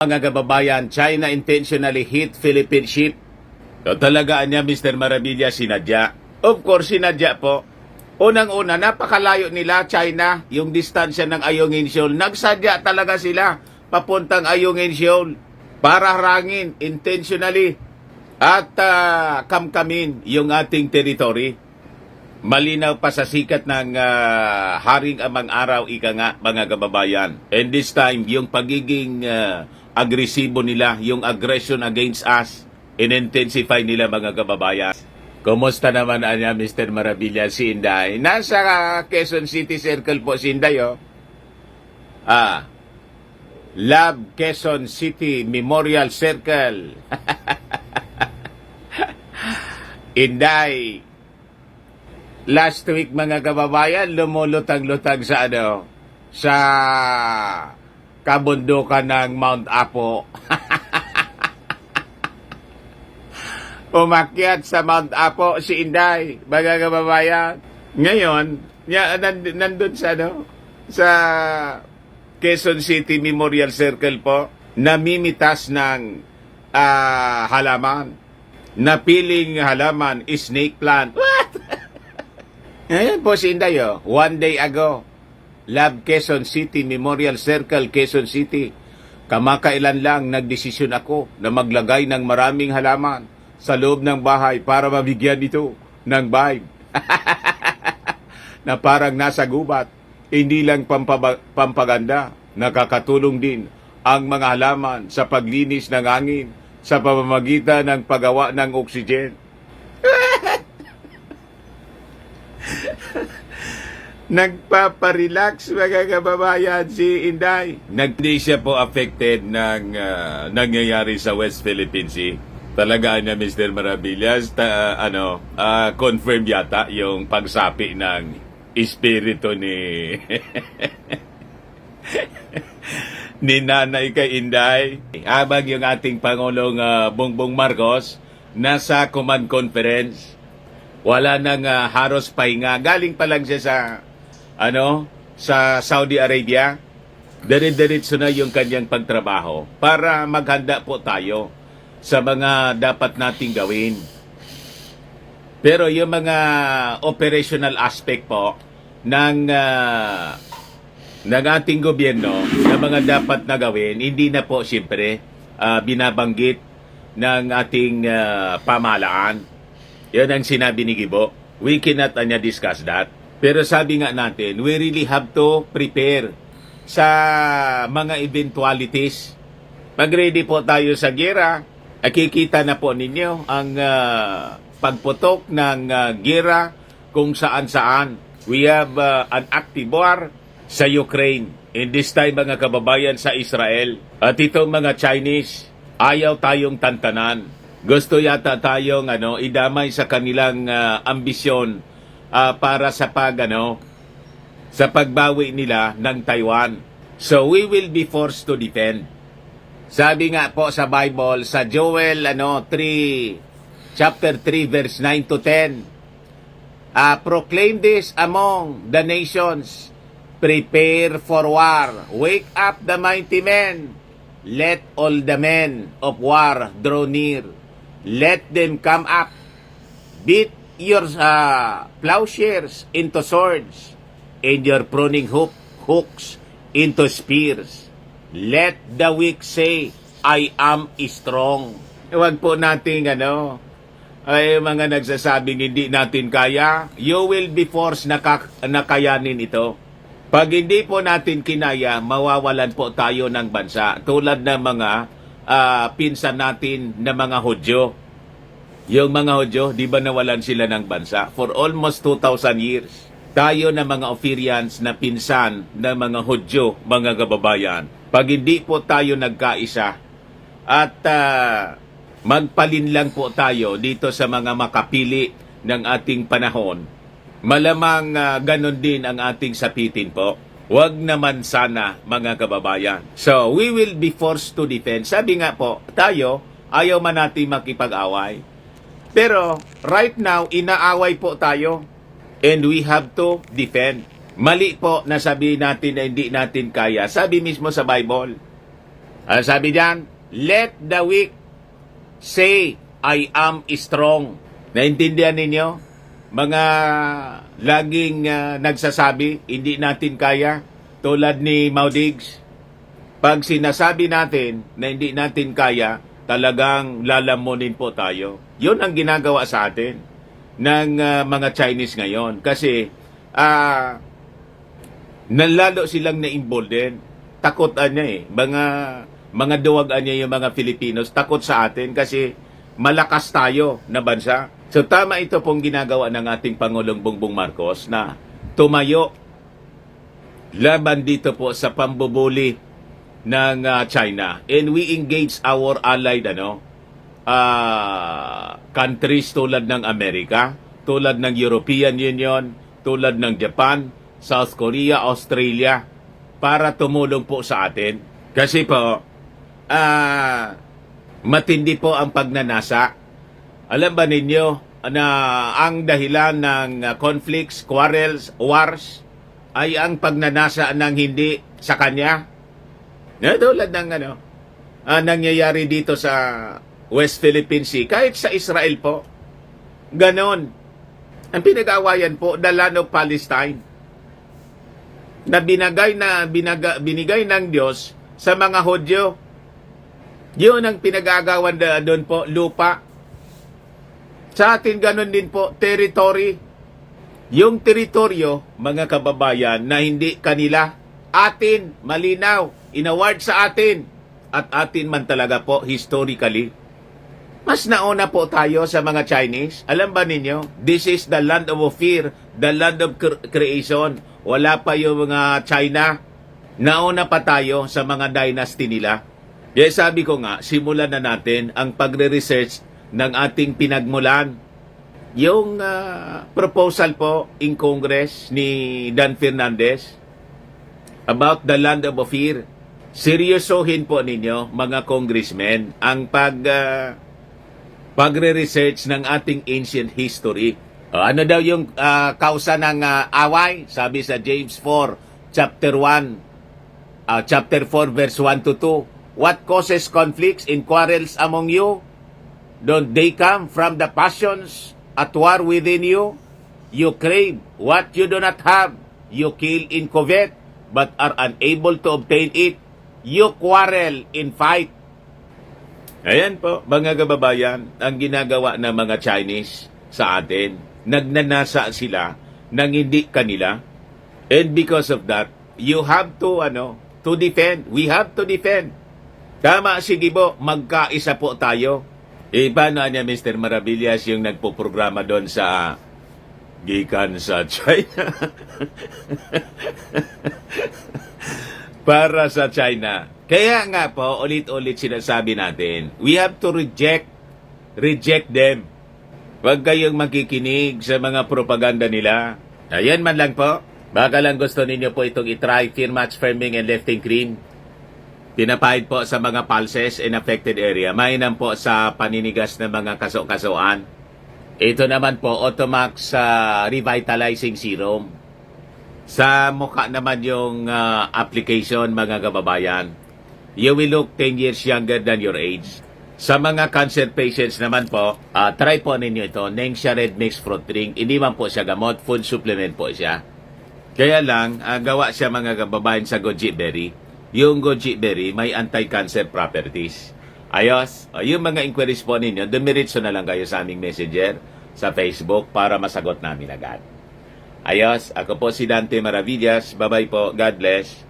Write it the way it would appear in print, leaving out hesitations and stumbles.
Mga kababayan, China intentionally hit Philippine ship. So, talagaan niya, Mr. Maravilla, sinadya. Of course, sinadya po. Unang-una, napakalayo nila, China, yung distansya ng Ayungin Shoal. Nagsadya talaga sila papuntang Ayungin Shoal para harangin intentionally at kamkamin yung ating territory. Malinaw pa sa sikat ng haring amang araw, ika nga, mga kababayan. And this time, yung pagiging agresibo nila, yung aggression against us, in-intensify nila, mga kababayan. Kumusta naman anya, Mr. Maravilla, si Inday? Nasa Quezon City Circle po si Inday, oh. Love Quezon City Memorial Circle. Inday, last week, mga kababayan, lumulutang-lutang sa sa kabundukan ng Mount Apo. Umakyat sa Mount Apo si Inday, mga kababayan. Ngayon, nandun sa sa Quezon City Memorial Circle po, namimitas ng halaman. Napiling halaman, snake plant. What? Ngayon po si Inday, one day ago, Love Quezon City Memorial Circle, Quezon City. Kamakailan lang nagdesisyon ako na maglagay ng maraming halaman sa loob ng bahay para mabigyan ito ng vibe. Na parang nasa gubat. Hindi lang pampaganda, nakakatulong din ang mga halaman sa paglinis ng hangin sa pamamagitan ng paggawa ng oxygen. Nagpaparelax, mga kababayan, si Inday. Hindi siya po affected ng nangyayari sa West Philippine Sea. Talagaan niya, Mr. Maravillas, confirm yata yung pagsapi ng espiritu ni ni Nanay kay Inday. Habang yung ating Pangulong Bongbong Marcos nasa command conference, wala nang haros pahinga. Galing pa lang siya sa Saudi Arabia. Dire-diretso na yung kanyang pagtrabaho para maghanda po tayo sa mga dapat nating gawin. Pero yung mga operational aspect po ng ating gobyerno na mga dapat na gawin, hindi na po siyempre binabanggit ng ating pamahalaan. Yan ang sinabi ni Gibo. We cannot discuss that. Pero sabi nga natin, we really have to prepare sa mga eventualities. Pag-ready po tayo sa gera, nakikita na po ninyo ang pagputok ng gera kung saan-saan. We have an active war sa Ukraine. In this time, mga kababayan, sa Israel. At itong mga Chinese, ayaw tayong tantanan. Gusto yata tayong idamay sa kanilang ambisyon para sa sa pagbawi nila ng Taiwan. So we will be forced to defend. Sabi nga po sa Bible, sa Joel 3, chapter 3, verse 9 to 10, proclaim this among the nations, prepare for war, wake up the mighty men, let all the men of war draw near, let them come up, beat your plowshares into swords, and your pruning hooks into spears. Let the weak say, I am strong. Huwag po nating ay mga nagsasabing hindi natin kaya, you will be forced na kayanin ito. Pag hindi po natin kinaya, mawawalan po tayo ng bansa. Tulad ng mga pinsan natin na mga Hudyo. Yung mga Hudyo, di ba nawalan sila ng bansa? For almost 2,000 years. Tayo na mga Ophirians na pinsan na mga Hudyo, mga kababayan. Pag hindi po tayo nagkaisa at magpalin lang po tayo dito sa mga makapili ng ating panahon, malamang ganon din ang ating sapitin po. Huwag naman sana, mga kababayan. So, we will be forced to defend. Sabi nga po, tayo, ayaw man natin makipag-away. Pero, right now, inaaway po tayo. And we have to defend. Mali po na sabihin natin na hindi natin kaya. Sabi mismo sa Bible, Ano sabi diyan? Let the weak say, I am strong. Naintindihan ninyo? Mga laging nagsasabi, hindi natin kaya, tulad ni Maudigs. Pag sinasabi natin na hindi natin kaya, talagang lalamunin po tayo. Yun ang ginagawa sa atin ng mga Chinese ngayon. Kasi nalalo silang na-embolden. Takotan niya eh. Mga duwagan niya yung mga Filipinos. Takot sa atin kasi malakas tayo na bansa. So tama ito pong ginagawa ng ating Pangulong Bongbong Marcos na tumayo laban dito po sa pambubuli ng China. And we engage our allied countries tulad ng Amerika, tulad ng European Union, tulad ng Japan, South Korea, Australia, para tumulong po sa atin. Kasi po, matindi po ang pagnanasa. Alam ba ninyo na ang dahilan ng conflicts, quarrels, wars ay ang pagnanasa ng hindi sa kanya? Tulad ng nangyayari dito sa West Philippine Sea, kahit sa Israel po. Ganon. Ang pinag-aawayan po, the land of Palestine, na binigay ng Diyos sa mga Hudyo. Yun ang pinag-aagawan doon po, lupa. Sa atin ganon din po, territory. Yung teritoryo, mga kababayan, na hindi kanila, atin, malinaw, inaward sa atin. At atin man talaga po, historically. Mas nauna po tayo sa mga Chinese. Alam ba ninyo, this is the land of fear, the land of creation. Wala pa yung mga China. Nauna pa tayo sa mga dynasty nila. Kaya sabi ko nga, simulan na natin ang pagre-research ng ating pinagmulan. Yung proposal po in Congress ni Dan Fernandez about the land of fear. Seryosohin po ninyo, mga congressmen, ang pagre-research ng ating ancient history. Ano daw yung kausa ng away? Sabi sa James 4, chapter 1, chapter 4, verse 1 to 2. What causes conflicts and quarrels among you? Don't they come from the passions at war within you? You crave what you do not have. You kill in covet, but are unable to obtain it. You quarrel in fight. Ayan po, mga kababayan, ang ginagawa ng mga Chinese sa atin. Nagnanasa sila ng hindi kanila. And because of that, you have to, to defend. We have to defend. Tama, sige po, magkaisa po tayo. Paano niya, Mr. Maravillas, yung nagpo-programa doon sa gikan sa China? Para sa China. Kaya nga po, ulit-ulit sinasabi natin, we have to reject them. Huwag kayong makikinig sa mga propaganda nila. Ayan man lang po. Baka lang gusto ninyo po itong itry, Fear Match Firming and Lifting Cream. Pinapahid po sa mga pulses in affected area. Mainam po sa paninigas ng mga kaso-kasuan. Ito naman po, Automax Revitalizing Serum. Sa mukha naman yung application, mga kababayan. You will look 10 years younger than your age. Sa mga cancer patients naman po, try po ninyo ito. Nengxia Red Mix Fruit Drink. Hindi man po siya gamot, food supplement po siya. Kaya lang, gawa siya, mga kababayan, sa goji berry. Yung goji berry may anti-cancer properties. Ayos, yung mga inquiries po ninyo, dumiritso na lang kayo sa aming messenger sa Facebook para masagot namin agad. Ayos, ako po si Dante Maravillas. Bye-bye po. God bless.